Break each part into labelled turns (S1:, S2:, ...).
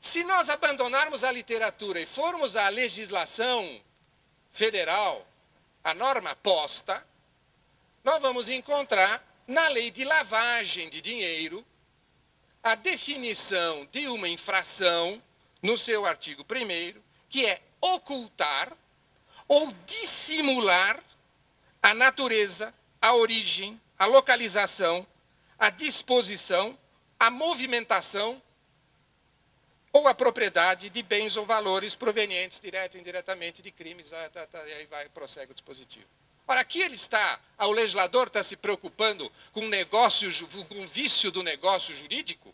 S1: Se nós abandonarmos a literatura e formos à legislação federal, a norma posta, nós vamos encontrar na lei de lavagem de dinheiro a definição de uma infração no seu artigo 1º, que é ocultar ou dissimular a natureza, a origem, a localização, a disposição, a movimentação ou a propriedade de bens ou valores provenientes, direto ou indiretamente, de crimes, e aí prossegue o dispositivo. Ora, aqui o legislador está se preocupando com o vício do negócio jurídico?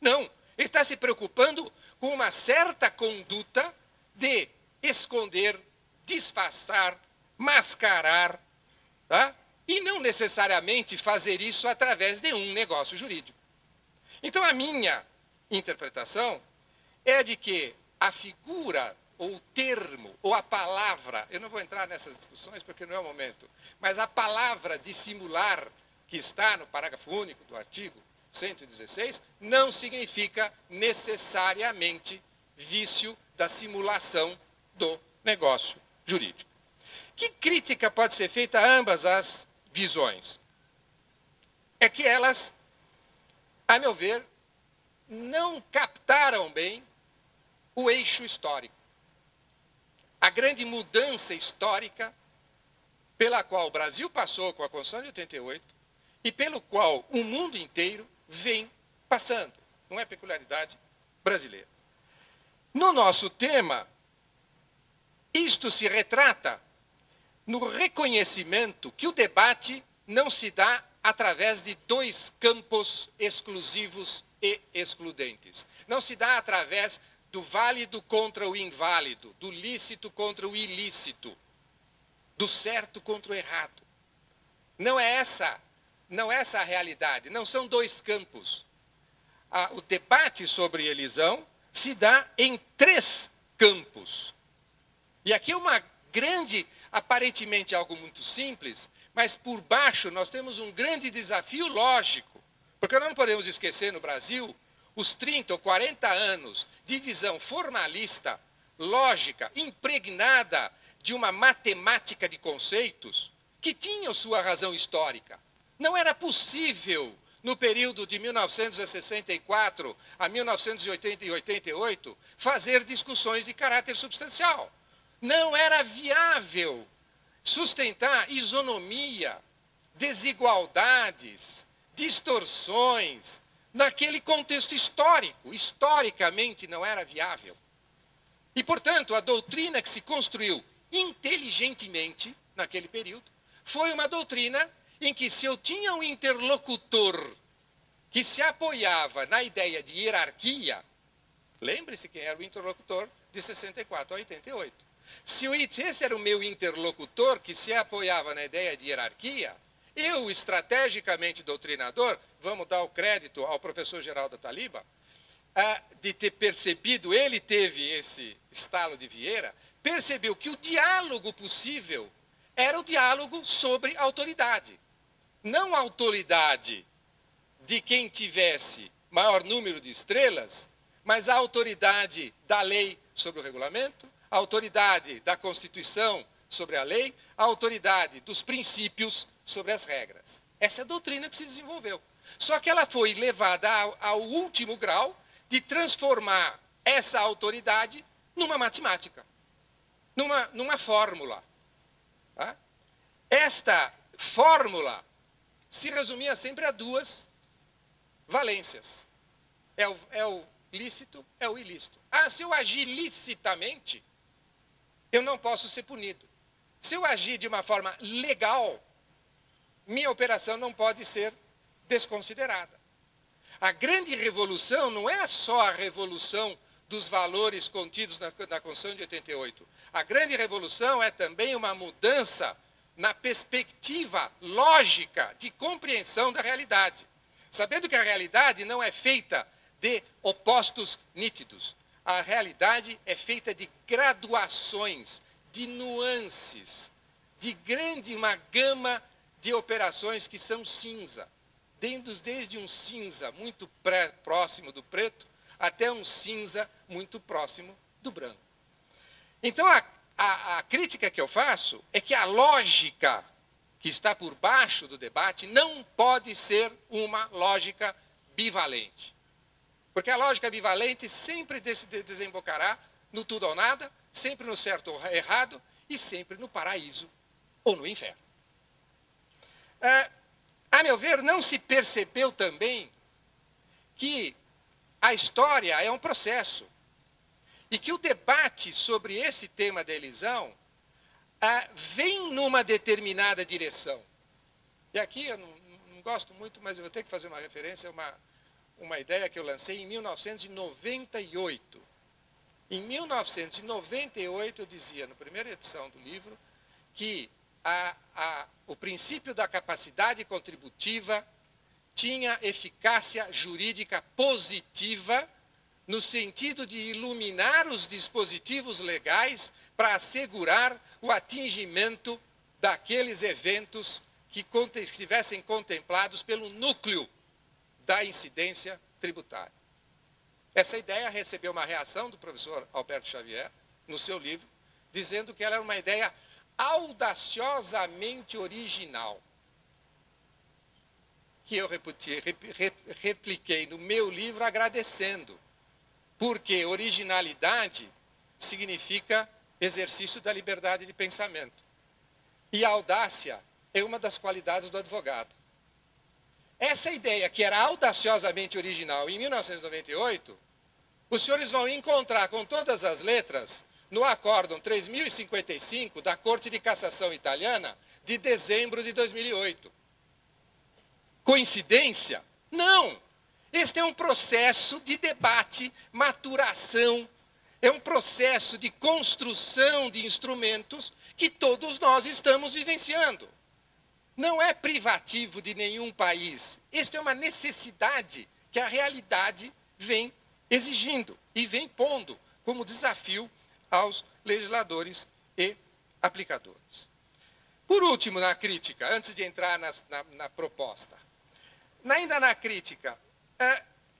S1: Não, ele está se preocupando com uma certa conduta de esconder, disfarçar, mascarar, tá? E não necessariamente fazer isso através de um negócio jurídico. Então, a minha interpretação é de que a figura, ou o termo, ou a palavra, eu não vou entrar nessas discussões porque não é o momento, mas a palavra dissimular, que está no parágrafo único do artigo 116, não significa necessariamente vício da simulação do negócio jurídico. Que crítica pode ser feita a ambas as visões? É que elas, a meu ver, não captaram bem o eixo histórico. A grande mudança histórica pela qual o Brasil passou com a Constituição de 88 e pelo qual o mundo inteiro vem passando. Não é peculiaridade brasileira. No nosso tema, isto se retrata no reconhecimento que o debate não se dá através de dois campos exclusivos e excludentes. Não se dá através do válido contra o inválido, do lícito contra o ilícito, do certo contra o errado. Não é essa a realidade, não são dois campos. O debate sobre elisão se dá em 3 campos. E aqui é uma grande, aparentemente algo muito simples, mas por baixo nós temos um grande desafio lógico, porque nós não podemos esquecer no Brasil os 30 ou 40 anos de visão formalista, lógica, impregnada de uma matemática de conceitos que tinham sua razão histórica. Não era possível, no período de 1964 a 1988, fazer discussões de caráter substancial. Não era viável sustentar isonomia, desigualdades, distorções, naquele contexto histórico. Historicamente não era viável. E, portanto, a doutrina que se construiu inteligentemente naquele período foi uma doutrina em que, se eu tinha um interlocutor que se apoiava na ideia de hierarquia, lembre-se quem era o interlocutor de 64 a 88. Se esse era o meu interlocutor que se apoiava na ideia de hierarquia, eu, estrategicamente doutrinador, vamos dar o crédito ao professor Geraldo Taliba, de ter percebido, ele teve esse estalo de Vieira, percebeu que o diálogo possível era o diálogo sobre autoridade. Não a autoridade de quem tivesse maior número de estrelas, mas a autoridade da lei sobre o regulamento, a autoridade da Constituição sobre a lei, a autoridade dos princípios sobre as regras. Essa é a doutrina que se desenvolveu. Só que ela foi levada ao último grau de transformar essa autoridade numa matemática, numa fórmula. Tá? Esta fórmula se resumia sempre a 2 valências. É o lícito, é o ilícito. Se eu agir licitamente, eu não posso ser punido. Se eu agir de uma forma legal, minha operação não pode ser desconsiderada. A grande revolução não é só a revolução dos valores contidos na Constituição de 88. A grande revolução é também uma mudança na perspectiva lógica de compreensão da realidade. Sabendo que a realidade não é feita de opostos nítidos. A realidade é feita de graduações, de nuances, de uma gama de operações que são cinza. Desde um cinza muito próximo do preto, até um cinza muito próximo do branco. Então, a crítica que eu faço é que a lógica que está por baixo do debate não pode ser uma lógica bivalente. Porque a lógica bivalente sempre desembocará no tudo ou nada, sempre no certo ou errado e sempre no paraíso ou no inferno. A meu ver, não se percebeu também que a história é um processo e que o debate sobre esse tema da elisão vem numa determinada direção. E aqui eu não gosto muito, mas eu vou ter que fazer uma referência a uma ideia que eu lancei em 1998. Em 1998, eu dizia, na primeira edição do livro, que o princípio da capacidade contributiva tinha eficácia jurídica positiva no sentido de iluminar os dispositivos legais para assegurar o atingimento daqueles eventos que estivessem contemplados pelo núcleo da incidência tributária. Essa ideia recebeu uma reação do professor Alberto Xavier, no seu livro, dizendo que ela era uma ideia audaciosamente original. Que eu repliquei no meu livro agradecendo, porque originalidade significa exercício da liberdade de pensamento. E a audácia é uma das qualidades do advogado. Essa ideia, que era audaciosamente original em 1998, os senhores vão encontrar com todas as letras no Acórdão 3055 da Corte de Cassação Italiana de dezembro de 2008. Coincidência? Não! Este é um processo de debate, maturação, é um processo de construção de instrumentos que todos nós estamos vivenciando. Não é privativo de nenhum país. Esta é uma necessidade que a realidade vem exigindo e vem pondo como desafio aos legisladores e aplicadores. Por último, na crítica, antes de entrar na proposta, ainda na crítica,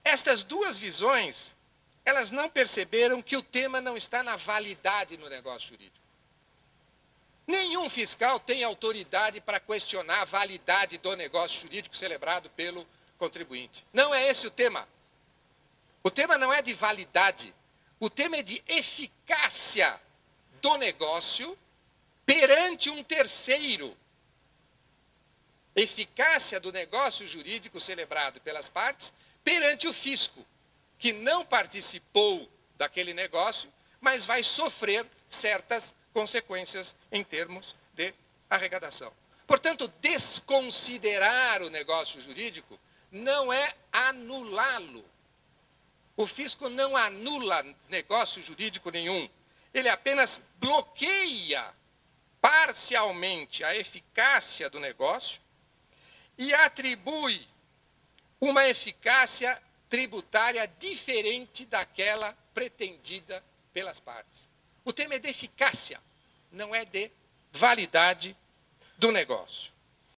S1: estas duas visões, elas não perceberam que o tema não está na validade no negócio jurídico. Nenhum fiscal tem autoridade para questionar a validade do negócio jurídico celebrado pelo contribuinte. Não é esse o tema. O tema não é de validade. O tema é de eficácia do negócio perante um terceiro. Eficácia do negócio jurídico celebrado pelas partes perante o fisco, que não participou daquele negócio, mas vai sofrer certas consequências em termos de arrecadação. Portanto, desconsiderar o negócio jurídico não é anulá-lo. O fisco não anula negócio jurídico nenhum. Ele apenas bloqueia parcialmente a eficácia do negócio e atribui uma eficácia tributária diferente daquela pretendida pelas partes. O tema é de eficácia, não é de validade do negócio.